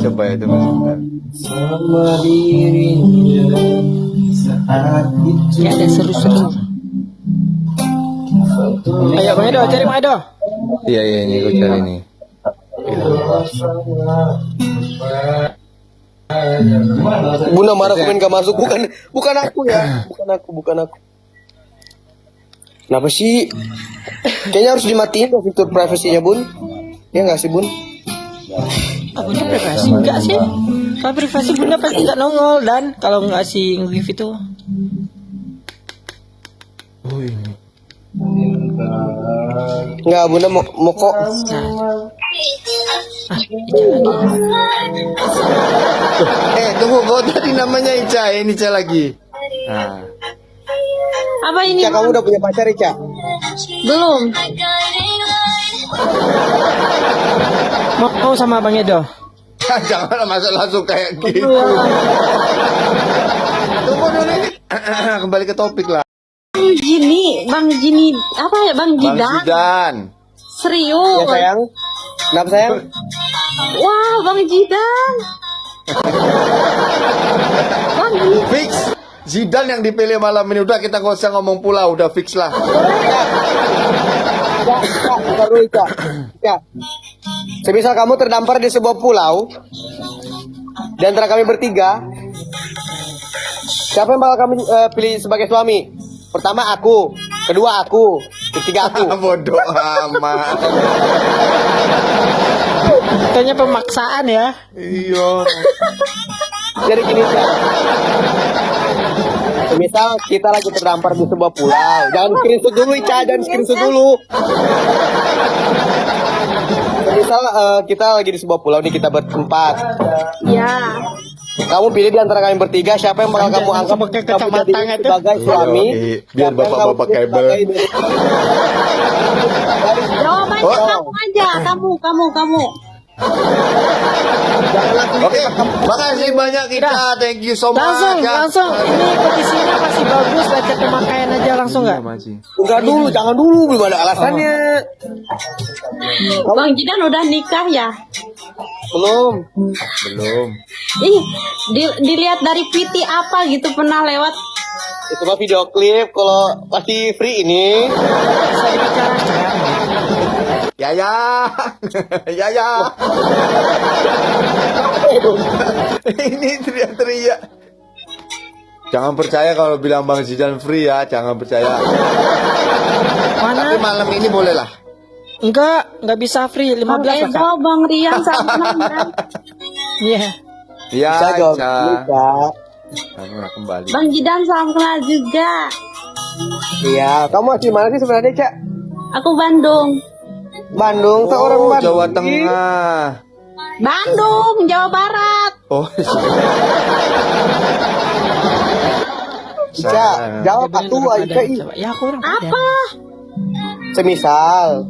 coba ya, tunggu sebentar. Sama dirinya saat itu. Ya ada seru-seru. Ayo Bang Edo, cari Bang Edo. Iya ini gue cari nih. Bunda marah komen gak masuk, bukan aku ya, bukan aku. Kenapa sih? Kayaknya harus dimatiin tuh fitur privasinya Bun. Ya nggak sih Bun? Bunda privasi enggak sih? Kalau privasi Bunda pasti nggak nongol dan kalau nggak sih nge-give itu. Oh ini. Nggak Bunda mau kok. Tunggu, kok tadi namanya Ica, ini Ica lagi. Nah. Apa ini? Ica, kamu udah punya pacar Ica? Belum. Mau sama Bang Edo? Jangan masuk langsung kayak gitu. Tunggu dulu ini. Kembali ke topik lah. Bang Jini, apa ya Bang Bang Jidan? Zidan. Serius? Ya sayang. Kenapa sayang? Wah, Bang Jidan. Bang Jini. Fix. Zidan yang dipilih malam ini. Udah kita gak usah ngomong pulau. Udah fix lah. Baru Ica. Ya. Semisal kamu terdampar di sebuah pulau, di antara kami bertiga, siapa yang bakal kami pilih sebagai suami? Pertama aku, kedua aku, ketiga aku. Bodoh amat. Katanya pemaksaan ya. Iya. Jadi gini Ica. Semisal kita lagi terdampar di sebuah pulau, jangan screenshot dulu Ica, jangan screenshot dulu. Semisal kita lagi di sebuah pulau nih, kita berempat. Ya. Kamu pilih di antara kami bertiga siapa yang bakal kamu anggap pakai kamu kacamata jadiin itu. sebagai suami. Biar siapa yang bapak-bapak kamu pilih kabel. Jawabannya Oh. kamu aja, kamu. Oke, makasih banyak kita. Thank you so much. Langsung. Ini petisinya masih bagus. Lecet pemakaian aja langsung nggak? Enggak dulu, jangan dulu, belum ada alasannya. Bang Jidan udah nikah ya? Belum. Ih, dilihat dari PT apa gitu pernah lewat. Itu mah video klip, kalau pasti free ini. Bisa dibicarakan. Ya. Ini teriak-teriak. Jangan percaya kalau bilang Bang Zidan free ya, jangan percaya. Mana? Tapi malam ini boleh lah. Nggak bisa free. 15 Bang lah Edo, Kak. Bang Rian sama Nanda. Iya. Ya, Bisa dong, Ica. bisa. Kamu kembali. Bang Jidan sama juga. Iya, kamu asli mana sih sebenarnya, Cak? Aku Bandung. Bandung, tuh orang Bandung. Jawa Tengah. Bandung, Jawa Barat. Oh, Ica, jawab aku, Ica. Coba. Ya aku orang Apa? Padang. Semisal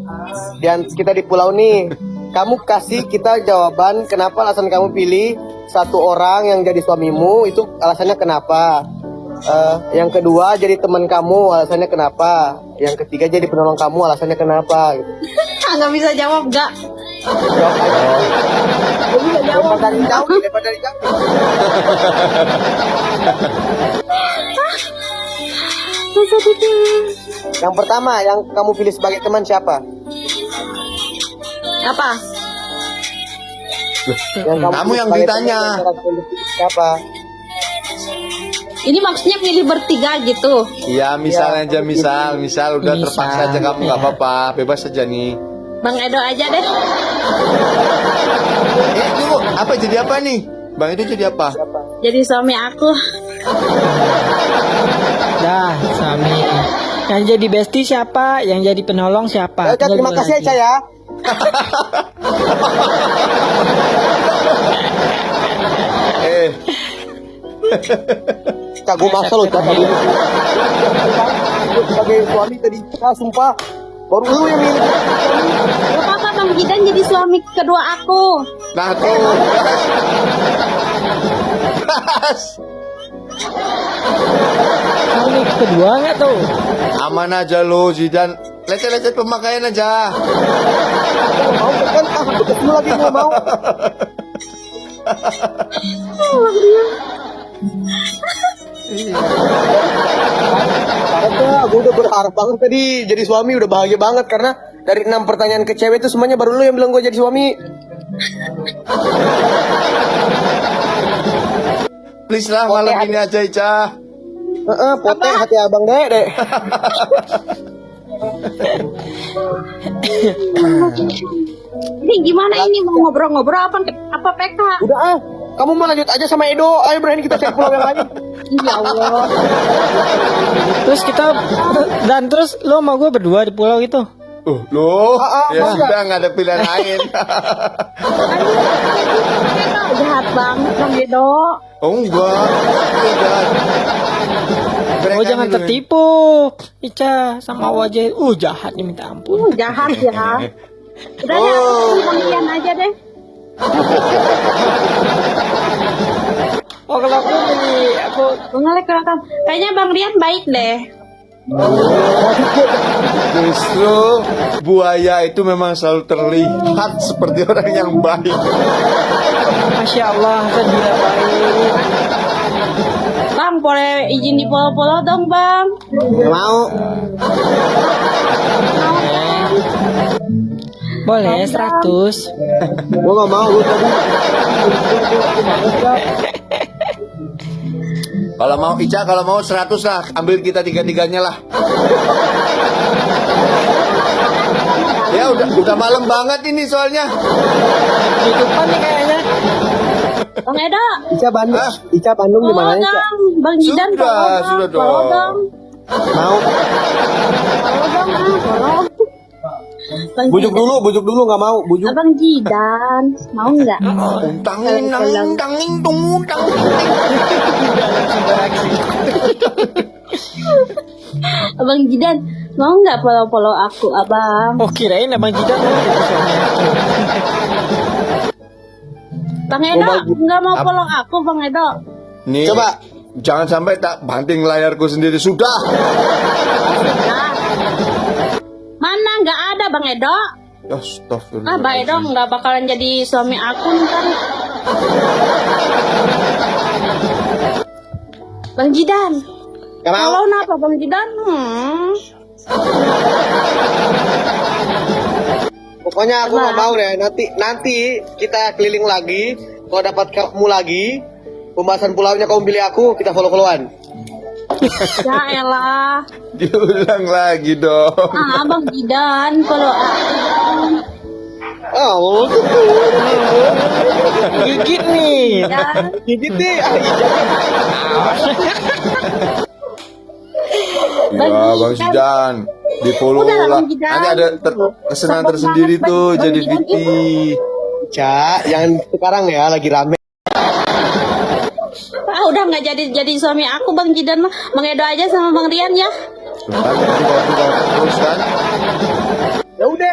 kita di pulau nih, kamu kasih kita jawaban kenapa alasan kamu pilih satu orang yang jadi suamimu, itu alasannya kenapa. Yang kedua jadi teman kamu, alasannya kenapa. Yang ketiga jadi penolong kamu, alasannya kenapa gitu. Nggak bisa jawab, nggak? Jawab dari jauh, daripada dari jauh. Yang pertama yang kamu pilih sebagai teman siapa? Apa? Yang Kamu pilih yang sebagai ditanya. teman, yang kamu pilih siapa? Ini maksudnya pilih bertiga gitu. Iya, misal aja, misal udah terpaksa aja kamu nggak apa-apa, bebas aja nih. Bang Edo aja deh. Tunggu, apa jadi apa nih? Bang itu jadi apa? Jadi suami aku. Dah, suami. Yang jadi bestie siapa? Yang jadi penolong siapa? Oke, terima kasih Ica ya. Kagum masa lo Cak tadi. Sebagai suami tadi, sumpah. Baru lu yang milih. Gak apa-apa, Bang Jidan jadi suami kedua aku. Nah tuh. Suami kedua nggak tuh? Aman aja lo, Zidan. Lecet-lecet pemakaian aja. Mau kan? Aku kesini lagi nggak mau. Gue udah berharap banget tadi jadi suami, udah bahagia banget karena dari 6 pertanyaan ke cewek itu semuanya baru lu yang bilang gue jadi suami. Please lah malam ini aja Ica. Pote hati abang dek. Ini gimana ini mau ngobrol-ngobrol apa PK? Udah kamu mau lanjut aja sama Edo. Ayo berani kita cari pulau yang lain. Ya Allah. Terus kita terus lo sama gue berdua di pulau itu. Loh, ya masa? sudah nggak ada pilihan lain. Jahat banget Bang Edo. Oh enggak. Oh jangan tertipu, Ica sama wajah. Jahat nih minta ampun. Jahat ya. Udah deh, aku Bang Rian aja deh. Oh kalau aku Mengalek rekam. Kayaknya Bang Rian baik deh. Justru buaya itu memang selalu terlihat seperti orang yang baik. Masya Allah, gila baik. Bang, boleh izin di polo-polo dong, Bang. Gak mau. Boleh 100. Gue gak mau. Lu tadi. Kalau mau Ica, kalau mau 100 lah, ambil kita tiga-tiganya lah. Ya udah malam banget ini soalnya. Di depan nih kayaknya. Bang Edo. Ica Bandung di mana Ica? Dong. Bang Jidan Sudah dong. Polo dong. Mau. Polo. Bujuk dulu nggak mau. Bujuk. Abang Jidan, mau nggak? Tanging tung. Abang Jidan, mau nggak polo-polo aku, Abang? Oh kirain abang Jidan mau jadi suami aku. Bang Edo, nggak mau polo aku, Bang Edo. Nih, Coba. jangan sampai tak banting layarku sendiri. Sudah. Mana nggak ada, Bang Edo? Astagfirullah. Bang Edo nggak bakalan jadi suami aku ntar. Bang Jidan, Gak mau. kalau kenapa Bang Jidan? Pokoknya aku nggak mau deh. Nanti kita keliling lagi. Kalau dapat kamu lagi, pembahasan pulaunya kamu pilih aku, kita follow-followan. Ya elah. Diulang lagi dong. Bang Jidan, kalau Oh, Gigit nih. gigit deh. Ya Bang Sidan, di follow Udah lah, lah. Bang Jidan. Nanti ada kesenangan Sabar tersendiri banget, tuh Bang jadi Jidan. Vicky. Ca, yang sekarang ya lagi rame. udah nggak jadi suami aku Bang Jidan mah. Bang Edo aja sama Bang Rian ya. Tuh kan, nanti kalau terus kan. Ya udah.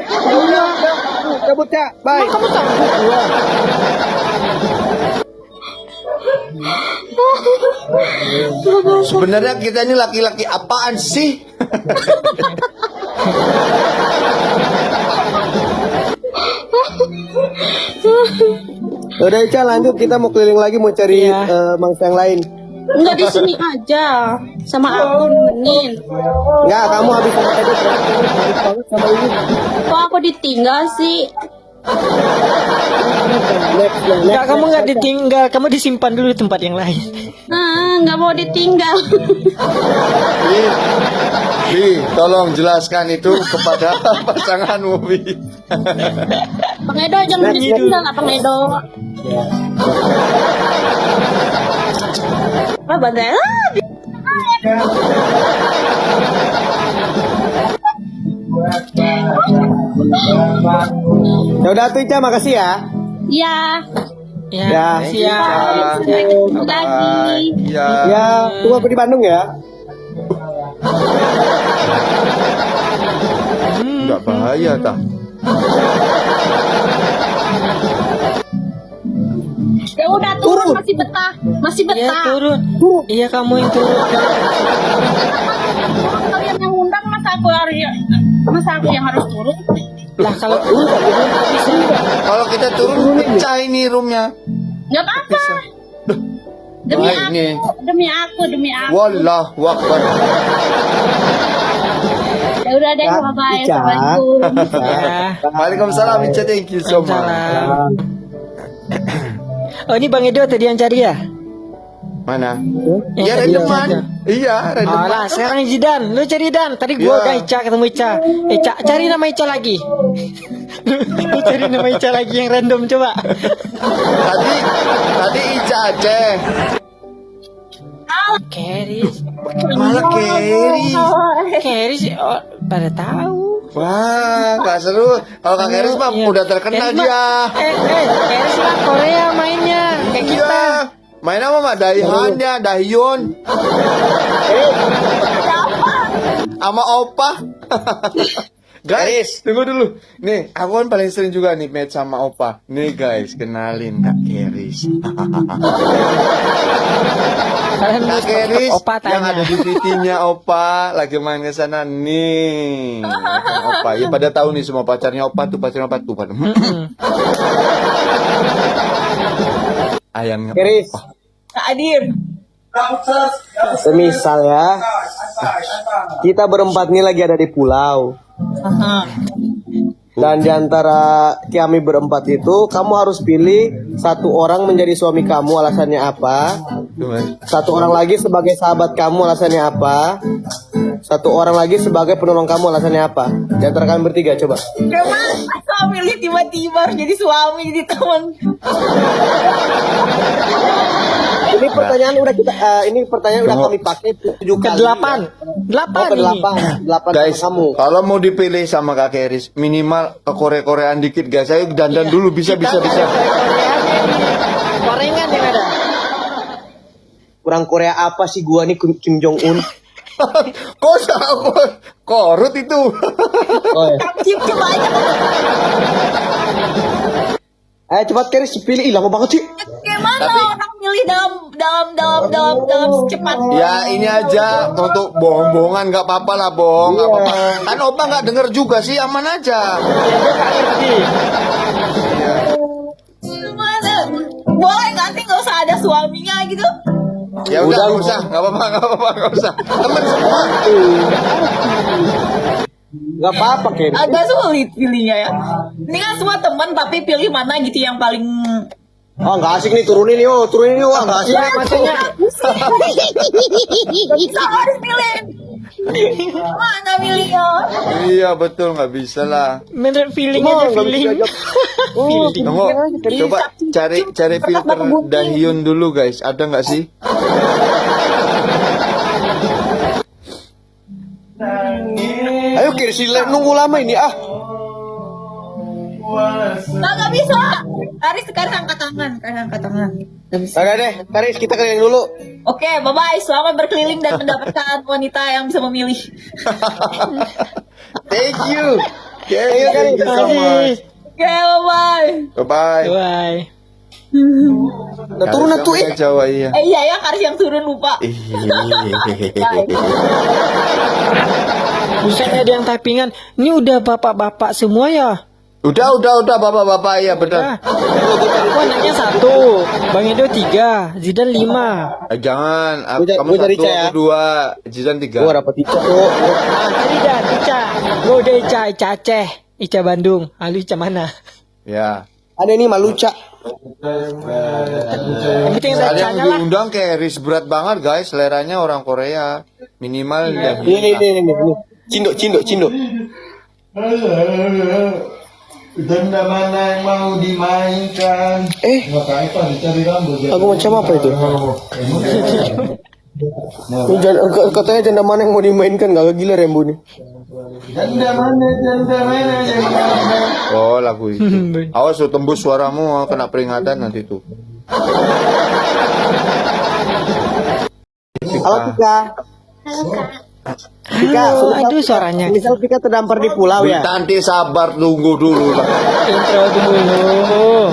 Cabut Ca, bye. Kamu sanggup gua. Sebenarnya kita ini laki-laki apaan sih? Udah Ica lanjut, kita mau keliling lagi mau cari Iya. mangsa yang lain. Enggak di sini aja sama aku nemenin. Enggak, kamu habis sama Edo habis banget sama ini. Kok aku ditinggal sih? Next. Enggak, kamu nggak ditinggal, kamu disimpan dulu di tempat yang lain. Nggak mau ditinggal. Bi, tolong jelaskan itu kepada pasanganmu, Bi. Bang Edo jangan ditinggal lah Bang Edo. Bantai. Ya udah tuh Ica, makasih ya. Ya. Ya. Siap. Lagi. Ya. Ya, tunggu aku di Bandung ya. Enggak bahaya tah. Ya udah turun masih betah. Masih Iya betah. turun. Iya kamu yang turun. Kalian yang undang masa aku yang harus turun? Lah kalau turun nggak bisa. Kalau kita turun pecah ini roomnya. Nggak apa-apa. Demi baik aku, nih. demi aku. Wallahu akbar. Ya udah deh, Ya, bye-bye. Ica. Assalamualaikum. Ya. Waalaikumsalam Ica, thank you so much. Salam. Oh ini Bang Edo tadi yang cari ya? Mana? Yang Iya tadi randoman. yang Iya randoman. Alah, sekarang Zidan, lu cari Dan. Tadi gua Iya. udah Ica ketemu Ica. Ica, cari nama Ica lagi. Lu cari nama Ica lagi yang random coba. Tadi Ica Aceh. Keris, Malah Keris. Keris, oh, pada tahu. Wah, gak seru. Kalau Kak Keris mah Iya. udah terkenal Keris mah- dia. Keris mah Korea mainnya, kayak kita. Iya. Main apa mah Daihannya, Dahyun. Sama Opa. Guys, tunggu dulu. Nih, aku kan paling sering juga nih match sama Opa. Nih guys, kenalin Kak Keris. Kalian Kak mesti Keris Opa yang tanya. ada di VT-nya Opa lagi main ke sana nih. Opa, ya pada tahu nih semua pacarnya Opa tuh pada. Ayamnya. Keris, Kak Adir. semisal ya, kita berempat ini lagi ada di pulau. Dan di antara kami berempat itu, kamu harus pilih satu orang menjadi suami kamu, alasannya apa? Tuh, Mas. Satu orang lagi sebagai sahabat kamu, alasannya apa? Satu orang lagi sebagai penolong kamu, alasannya apa? Di antara kami bertiga, coba. Gimana suami lihat tiba-tiba harus jadi suami jadi teman. Ini pertanyaan udah kita, ini pertanyaan udah Tunggu. kami pakai 7 Ke kali. delapan, Oh, ke ini. delapan Guys, sama kamu. kalau mau dipilih sama Kak Keris, minimal ke Korea-Koreaan dikit guys. Ayo dandan dulu bisa. Korengan yang ada. Kurang Korea apa sih gua nih Kim Jong Un? Korut itu. Oh, ya. Coba aja. Ayo cepat Keris pilih, ih lama banget sih. Gimana orang milih dalam secepat. Ya ini aja untuk bohong-bohongan nggak apa-apa lah bong, nggak apa-apa. Kan Opa nggak denger juga sih, aman aja. Gimana? Boleh nanti nggak usah ada suaminya gitu. Ya udah nggak usah, nggak apa-apa, nggak usah. Temen semua. Gak apa-apa Keris. Agak sulit pilihnya ya. Ini kan semua teman tapi pilih mana gitu yang paling. Oh nggak asik nih, turunin yuk, ah, nggak asik. Ya maksudnya Bisa harus pilih. Mana milihnya? Iya betul, nggak bisa lah. menurut feeling Oh, aja nggak feeling. bisa aja. Feeling. Tunggu, coba cari filter Dahyun dulu guys. Ada nggak sih? Ayo Keris, nunggu lama ini ah. Nggak bisa. Haris sekarang angkat tangan. Nggak bisa. Udah deh, Keris kita keliling dulu. Oke, bye-bye. Selamat berkeliling dan mendapatkan wanita yang bisa memilih. Thank you. Ayo, Thank you so much. Oke, bye-bye. Bye. Bye. Nah turunan tuh Jawa iya. Iya ya, Haris yang turun lupa. Buset ada yang typingan. Ini udah bapak-bapak semua ya? Udah bapak-bapak ya benar. Aku anaknya 1, Bang Edo 3, Zidan 5. Jangan, Gua kamu cari 1, Ica ya. aku 2, Jidan 3. Gua dapat Ica tuh. Ah, tadi dah Ica. Gua udah Ica Aceh, Ica Bandung. Lalu Ica mana? Ya. Ada nih Maluca. Yang penting ada Ada yang Icanya lah. diundang Keris berat banget guys, seleranya orang Korea. Minimal Dahyun. Ini. Cindo. Denda mana yang mau dimainkan? Aku macam apa itu? Katanya janda mana yang mau dimainkan, gak gila Rembo nih. Denda mana yang mau. Oh lagu itu. Awas tuh tembus suaramu, kena peringatan nanti tuh. Halo Pika. Pika, Oh, aduh suaranya. misal Pika terdampar di pulau ya. Nanti sabar tunggu dulu lah. Intro dulu.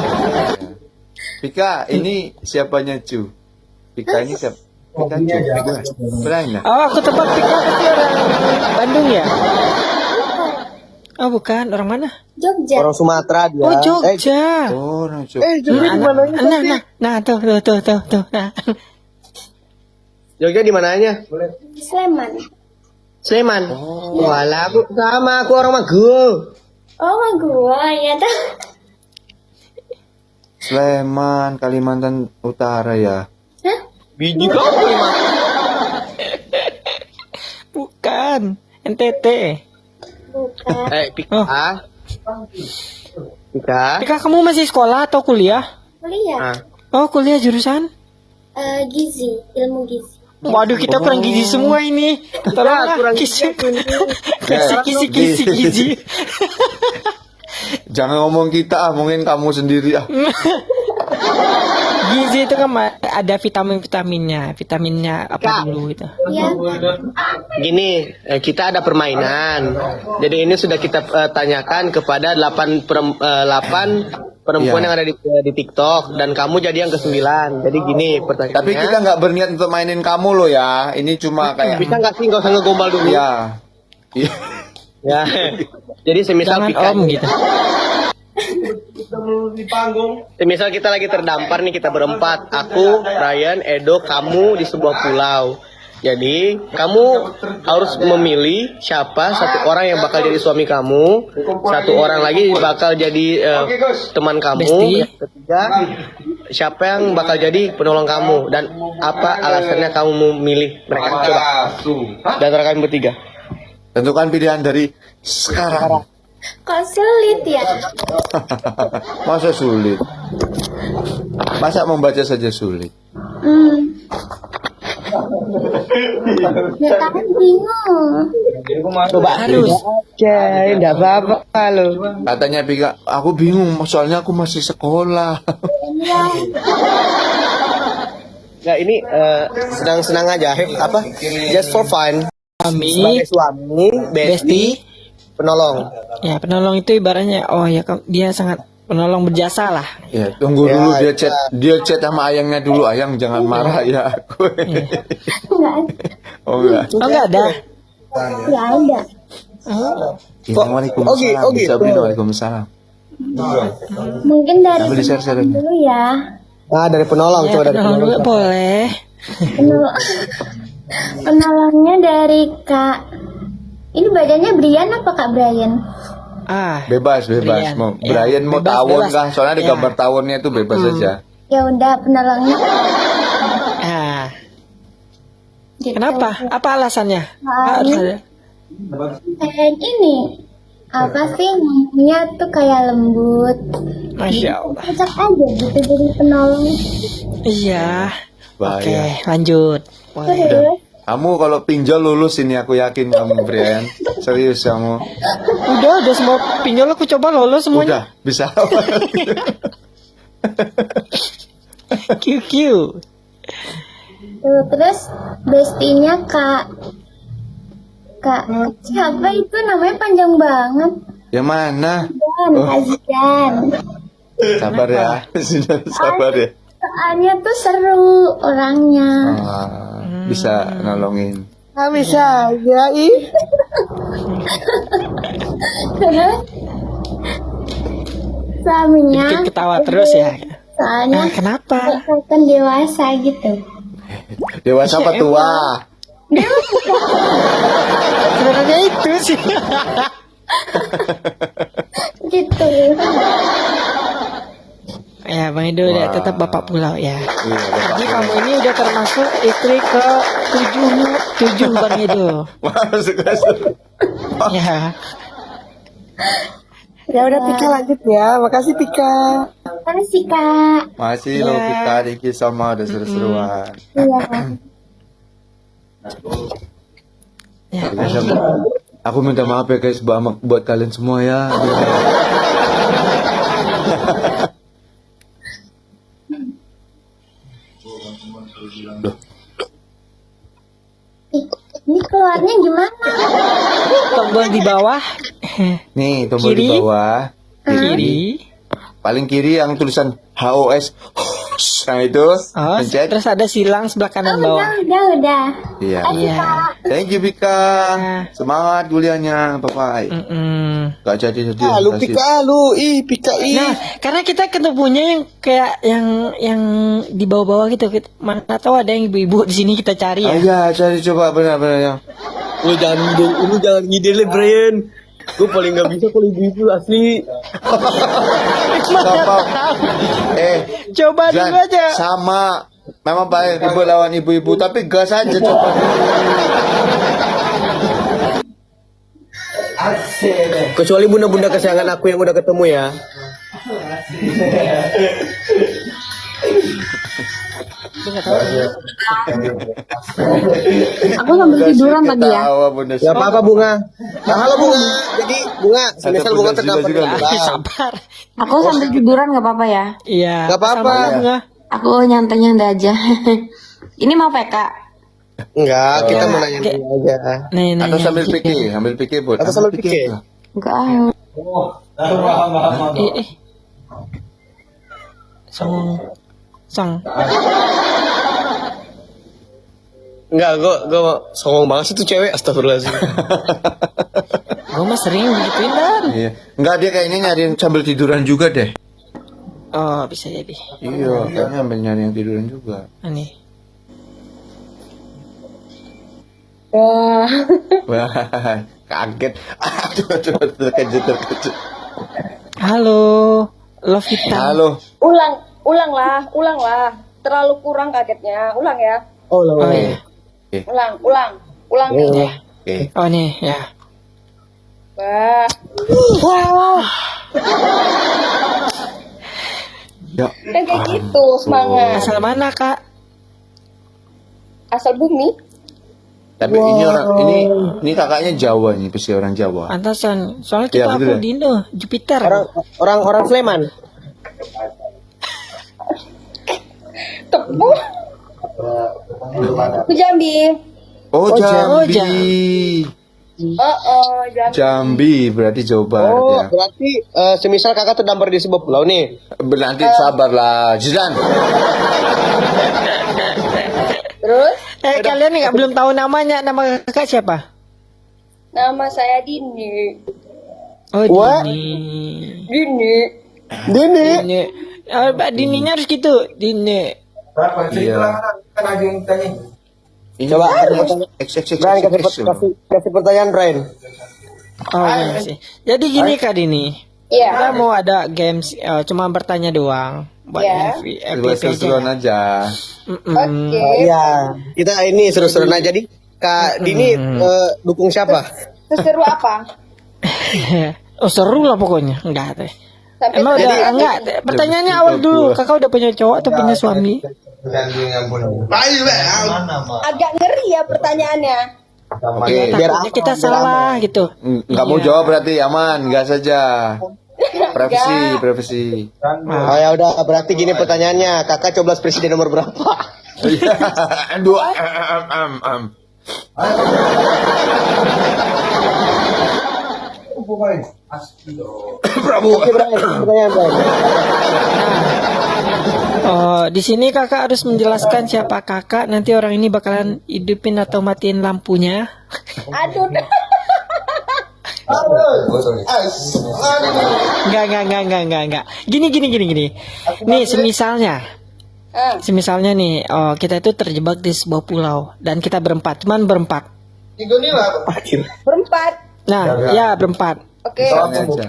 Pika, ini siapanya Cu? Pika ini siapa? Pika Cu. Berani lah. Oh, aku tebak Pika pasti orang Bandung ya? Oh bukan, orang mana? Jogja. Orang Sumatera dia. Oh Jogja. Oh, no, Jogja di mananya? Nah, tuh. Nah. Jogja di mananya? Sleman. Sleman. Walah, aku sama, aku orang Magelang. Oh, mah gua ya tuh. Sleman, Kalimantan Utara ya. Hah? Biji kamu Bukan, NTT. Bukan. Pika. Oh. Pika. Pika, kamu masih sekolah atau kuliah? Kuliah. Oh, kuliah jurusan? Gizi, ilmu gizi. Waduh, kita kurang gizi semua ini. Tolonglah, kurang gizi. Jangan ngomong kita, ngomongin kamu sendiri ah. Gizi itu kan ada vitaminnya apa dulu itu. Iya. Gini, kita ada permainan. Jadi ini sudah kita tanyakan kepada 8 perempuan Iya. yang ada di TikTok dan kamu jadi yang ke-9. Jadi gini pertanyaannya. Tapi kita nggak berniat untuk mainin kamu loh ya. Ini cuma kayak bisa nggak sih nggak usah ngegombal dulu? ya. Iya. Ya. Jadi semisal Jangan Pika, om gitu. semisal kita lagi terdampar nih, kita berempat, aku, Ryan, Edo, kamu di sebuah pulau. Jadi kamu harus memilih siapa satu orang yang bakal jadi suami kamu, satu orang lagi bakal jadi teman kamu, Bestie. yang ketiga siapa yang bakal jadi penolong kamu dan apa alasannya kamu memilih mereka. Coba dan antara kami bertiga. Tentukan pilihan dari sekarang. Kok sulit ya? Masa sulit? Masa membaca saja sulit? Ya kan bingung. Coba Harus. aja, enggak apa-apa loh. Katanya Pika, aku bingung soalnya aku masih sekolah. Ya ini senang-senang aja, apa? Just for fun. Suami, Sebagai suami, bestie, penolong. ya penolong itu ibaratnya, oh ya dia sangat penolong berjasa lah. Ya, tunggu Ya, dulu ya. dia chat sama ayangnya dulu. Ayang jangan marah ya aku. Oh enggak. Oh enggak ada. Ya ada. Waalaikumsalam. Oke. Bisa beli Waalaikumsalam. Mungkin dari Ambil share-share penolong dulu ya. Nah, dari penolong, Ya, coba dari penolong penolong. juga boleh. Penolongnya dari Kak. Ini bacanya Brian apa Kak Brian? Ah, Bebas. Brian. Mau Ya, Brian mau bebas, tawon bebas. kah? Soalnya di Ya. gambar tawonnya itu bebas saja. Ya udah penolongnya. ah. Gitu. Kenapa? Apa alasannya? Harus ada. Kayak ini. Apa sih ngomongnya tuh kayak lembut. Masya Allah. Cocok aja gitu jadi penolong. Iya. Bahaya. Oke, lanjut. Boleh. Terus Kamu kalau pinjol lulus ini aku yakin kamu Brian. Serius kamu. Udah semua pinjol aku coba lolos semuanya. Udah bisa. QQ. tuh, terus bestinya Kak siapa itu namanya panjang banget. Yang mana? Dan Azian. Sabar ya. Sabar ya. Soalnya tuh seru orangnya. Bisa nolongin. Nah, bisa aja, ih. Terus suaminya Bikin ketawa terus ya. soalnya Nah, kenapa? kelihatan dewasa gitu. Dewasa apa tua? Sebenarnya itu sih. Gitu. Ya, Bang Edo udah tetap bapak pulau ya. Iya, Bapak. Jadi kamu ini udah termasuk istri ke tujuh Bang Edo. Masuk masuk. Ya. Ya udah Pika lanjut ya. Makasih Pika. Makasih Kak. Masih lo kita Diki sama udah seru-seruan. Iya. Ya. Guys, aku minta maaf ya guys buat kalian semua ya. Loh, Ini keluarnya gimana? Tombol di bawah. nih tombol Kiri. di bawah. Kiri. Paling kiri yang tulisan HOS. Nah itu, Oh, pencet. terus ada silang sebelah kanan bawah. Udah. Iya. Iya. Thank you Pika. Semangat kuliahnya, bye. Gak jadi. Ah, lu Pika lu, Pika Nah, karena kita ketemunya yang kayak yang di bawah-bawah gitu. Mana tahu ada yang ibu-ibu di sini kita cari ya. Iya, cari coba benar-benar yang. Lu jangan ngide Brian. Gue paling gak bisa kalau ibu-ibu asli. Gampang. Coba Jan, dulu aja. sama. Memang paling ribut lawan ibu-ibu, tapi gas aja coba. Kecuali bunda-bunda kesayangan aku yang udah ketemu ya. Aku sampai tiduran tadi ya. Gak apa-apa Bunga. Nah, halo Bunga. Jadi Bunga, semisal Bunga terdapat Sabar. Aku sampai tiduran nggak apa-apa ya. Iya. Gak apa-apa. Bunga. Aku nyantai-nyantai aja. Ini mau PK. Enggak, kita mau nanya aja. Nih, Atau sambil pikir, Bud. Atau sambil pikir. Enggak. Song. Enggak, gue songong banget sih tuh cewek. Astagfirullahaladzim. Gue mah sering begituin Dan. Iya. Enggak, dia kayaknya nyari yang sambil tiduran juga deh. Oh, bisa jadi. Iya, kayaknya sambil nyari yang tiduran juga. Ini. Wah. Wah, kaget. Aduh, terkejut. Halo, Lovita. Halo. Ulang lah. Terlalu kurang kagetnya. Ulang ya. Oh iya. Ulang nih. Oke. Oh nih, ya. Wah, Ya. kan kayak gitu semangat. Asal mana, Kak? Asal bumi. Tapi ini kakaknya Jawa nih, pasti orang Jawa. Pantasan. Soalnya Iya, kita betul ya? Dino, Jupiter. orang Sleman. Tepu. Aku Jambi. Oh, Jambi. Jambi. Jambi berarti Jawa Barat Oh, ya. berarti semisal kakak terdampar di sebuah pulau nih. Nanti sabarlah, Jidan. Terus Kalian nih belum tahu namanya. Nama kakak siapa? nama saya Dini. Oh, What? Dini. Dini. Mbak Dininya harus gitu. Dini. Iya. Ini Coba Brian kasih pertanyaan Brian. Oh, iya sih. Jadi gini Kak Dini. Iya. Kita mau ada games cuma bertanya doang buat Iya. FVP aja. aja. Oke. Iya. Kita ini seru-seruan aja. Jadi Kak Dini dukung siapa? Seseru apa? Oh, seru lah pokoknya. Enggak teh. Sampai Emang tadi- udah enggak? Pertanyaannya awal dulu. Kakak udah punya cowok atau punya suami? agak ngeri ya pertanyaannya. Oke. Takutnya kita salah gitu. Nggak mau jawab berarti aman, gas saja. Privasi. Oh ya udah, berarti gini pertanyaannya. Kakak coblos presiden nomor berapa? Dua. Prabowo. Oke, Brian, pertanyaan Brian. Oh, di sini kakak harus menjelaskan siapa kakak. Nanti orang ini bakalan hidupin atau matiin lampunya. Aduh. Enggak. Gini. Nih, semisalnya nih, kita itu terjebak di sebuah pulau dan kita berempat, cuman berempat. Berempat. Nah, ya berempat. Oke.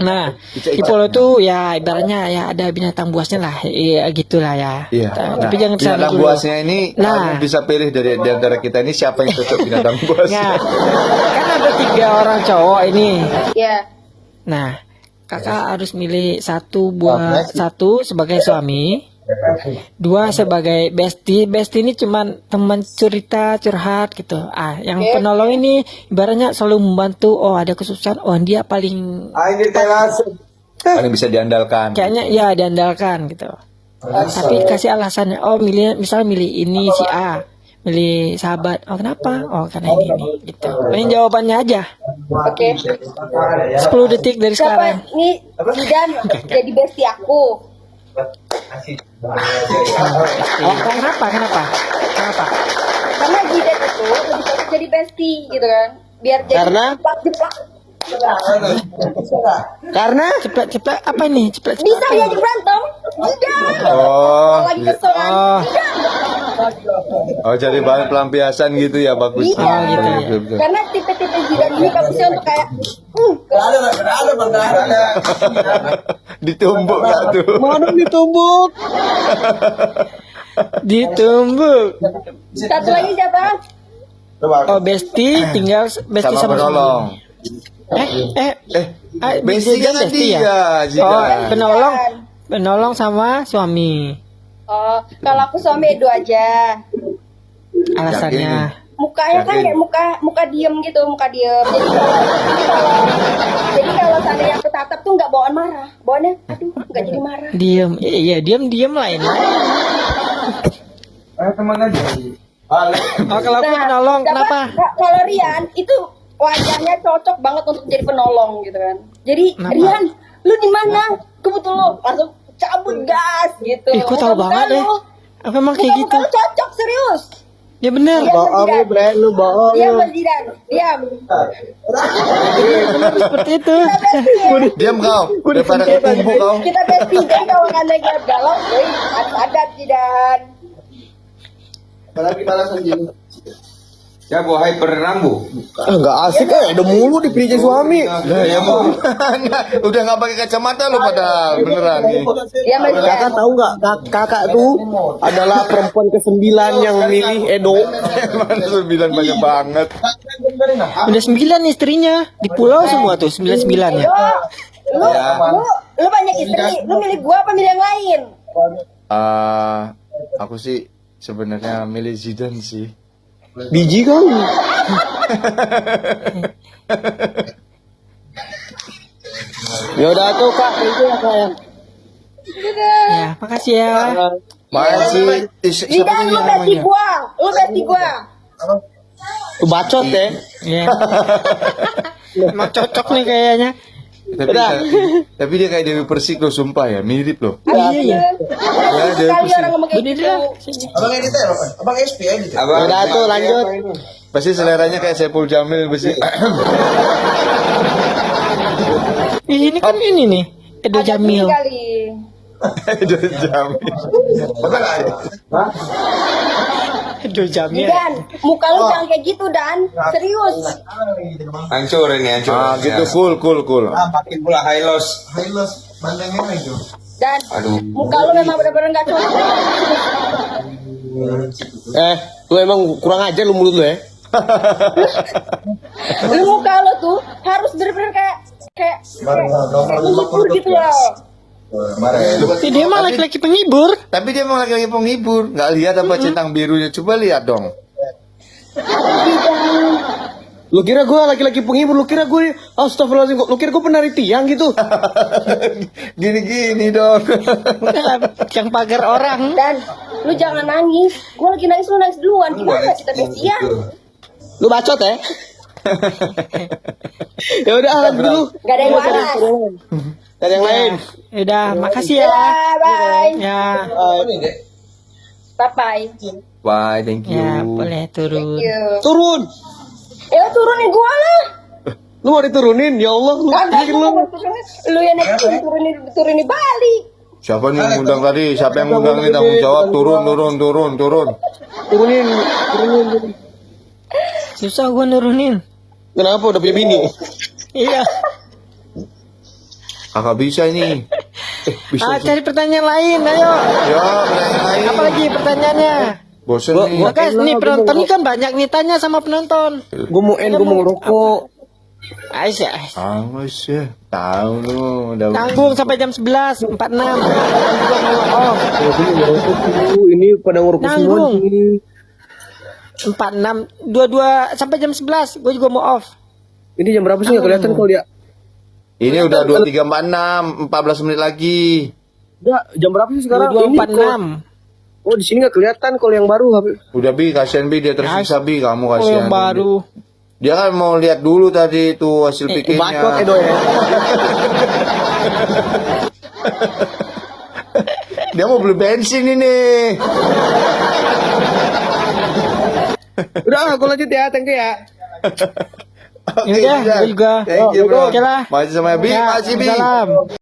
Nah, di pulau itu ya ibaratnya ya ada binatang buasnya lah, iya gitulah ya. Iya. Tapi jangan kesana binatang dulu. buasnya ini kamu bisa pilih dari di antara kita ini siapa yang cocok binatang buasnya. Nah, kan ada 3 orang cowok ini. Ya. Nah, kakak harus milih satu sebagai suami, 2 sebagai bestie. Bestie ini cuman teman cerita curhat gitu. Yang penolong ini ibaratnya selalu membantu. Oh, ada kesusahan. Oh, dia paling Paling bisa diandalkan. kayaknya ya diandalkan gitu. Tapi kasih alasannya. Oh, misalnya milih ini si A, milih sahabat. Oh, kenapa? Oh, karena ini gitu. Ini jawabannya aja. Oke. 10 detik dari sekarang. Siapa ini Zidan jadi bestie aku. Kenapa? Karena jidat itu lebih cocok jadi bestie gitu kan. Biar jadi Karena? jeplak. Karena Ceplak apa nih? Ceplak. Bisa diajak berantem. Tidak. Oh, Kalau lagi kesel kan. Oh. oh jadi bahan pelampiasan gitu ya, bagus. Iya. Oh, gitu ya. Betul. Karena tipe-tipe jidat ini bagusnya untuk kayak Ditumbuk gak tuh? mana ditumbuk? Ditumbuk. satu lagi siapa? Oh, Besti tinggal Besti Sama sama penolong. Besti dia kan Besti ya? dia, Oh, Zidan. penolong sama suami. Oh, kalau aku suami Edo aja. Alasannya. Mukanya kan Yakin? kayak muka diem gitu, muka diem. Jadi kalau seandainya aku tatap tuh nggak bawaan marah, bawaannya aduh nggak jadi marah. Diem. Iya, diem lah ini. Oh, kalau aku penolong, kenapa? Kalau Rian itu wajahnya cocok banget untuk jadi penolong gitu kan. Jadi Kenapa? Rian, lu di mana? Kebetulan lu langsung cabut gas gitu. Ih, kok tahu banget deh. Apa emang kayak gitu? Lu cocok serius. Ya bener. Bohong lu, Bre, lu bohong Diam lu. Mas Zidan, diam. Seperti itu. Diam kau, daripada kau tumbuk kau. Kita bestie, jadi kalau kalian lagi galau, ada Zidan. Ya bohai perenambu. Enggak asik udah mulu di pilih suami. Lah ya mau. Udah nggak pakai kacamata lo pada beneran nih. Ya Mas Zidan. Kakak tahu nggak kakak tuh adalah perempuan ke-9 yang memilih Edo. Emang 9 banyak banget. Udah 9 istrinya. Di pulau semua tuh 9 ya. Lu banyak istri, lu milih gua apa milih yang lain? Aku sih sebenarnya milih Zidane sih. Biji kau. Ya udah tuh Kak, itu ya Kak ya. Ya, makasih ya. Masih siapa Zidan, ini lu bestie namanya? gua. Tuh bacot ya. Ya. Emang cocok nih kayaknya. Tapi dia kayak Dewi Persik loh, sumpah ya, mirip loh. Iya. Ya, Dewi Kali Persik. orang ngomong kayak Bener gitu. lah. Abang Udah tuh lanjut. Pasti seleranya kayak Saipul Jamil pasti. Ini kan ini nih. Edo Ada Jamil. kali. Dewi Jamil. Edo Jamil. Dan muka lu jangan kayak gitu Dan, serius. hancur ini hancur. Gitu, cool. Pakai pula high loss. Dan Aduh. muka lu memang benar-benar nggak cocok. Lu emang kurang ajar lu mulut lu ya. Lu muka lu tuh harus benar-benar kayak menghibur gitu loh. Dia emang laki-laki penghibur. Tapi dia emang lagi penghibur. Nggak lihat apa centang birunya? Coba lihat dong. Lu kira gue laki-laki penghibur, lu kira gue astagfirullahaladzim, lu kira gue penari tiang gitu. Gini dong. Yang pagar orang. Dan lu jangan nangis. Gue lagi nangis, lu nangis duluan. Gimana kita bestia? Lu bacot ya. Ya udah lanjut dulu. Gak ada yang waras. Cari yang lain. Udah, makasih ya. Bye. Ya, Bye. Bye, thank you. ya boleh turun. Turun. Turunin gua lah. Lu mau diturunin? Ya Allah, lu Kagak bikin gua lu. mau turunin. Lu yang naik turunin balik. Siapa nih yang ngundang tadi? Siapa yang ngundang nih? Tanggung jawab. Turun. Turunin. Susah gua nurunin. Kenapa udah punya bini? Iya. Kakak bisa ini. Bisa. Cari pertanyaan lain, ayo. Ya, pertanyaan lain. Apa lagi pertanyaannya? Bosen nih. Maka nih penonton ini kan banyak nih tanya sama penonton. Gue mau ngerokok. Aisyah, Awas ya. Tahu lu. Udah. tanggung sampai jam 11.46. Juga mau off. Ini pada ngerokok semua Nanggung. di sini. 46, 22 sampai jam 11. Gue juga mau off. Ini jam berapa sih nggak kelihatan kalau dia? Ini udah 23.46, 14 menit lagi. Udah jam berapa sih sekarang? Ini kok- 22.46. Oh di sini nggak kelihatan kalau yang baru. Udah Bi, kasihan Bi, dia tersiksa Bi, kamu Oh, kasihan. yang baru. Dia kan mau lihat dulu tadi itu hasil Bacot pikirnya. Edo ya. Dia mau beli bensin ini. Udah, aku lanjut ya, thank you ya. Oke, Ya udah, Jan. gue juga. Thank you, bro. Oke lah. Masih sama Bi, Ya, masih Bi. salam.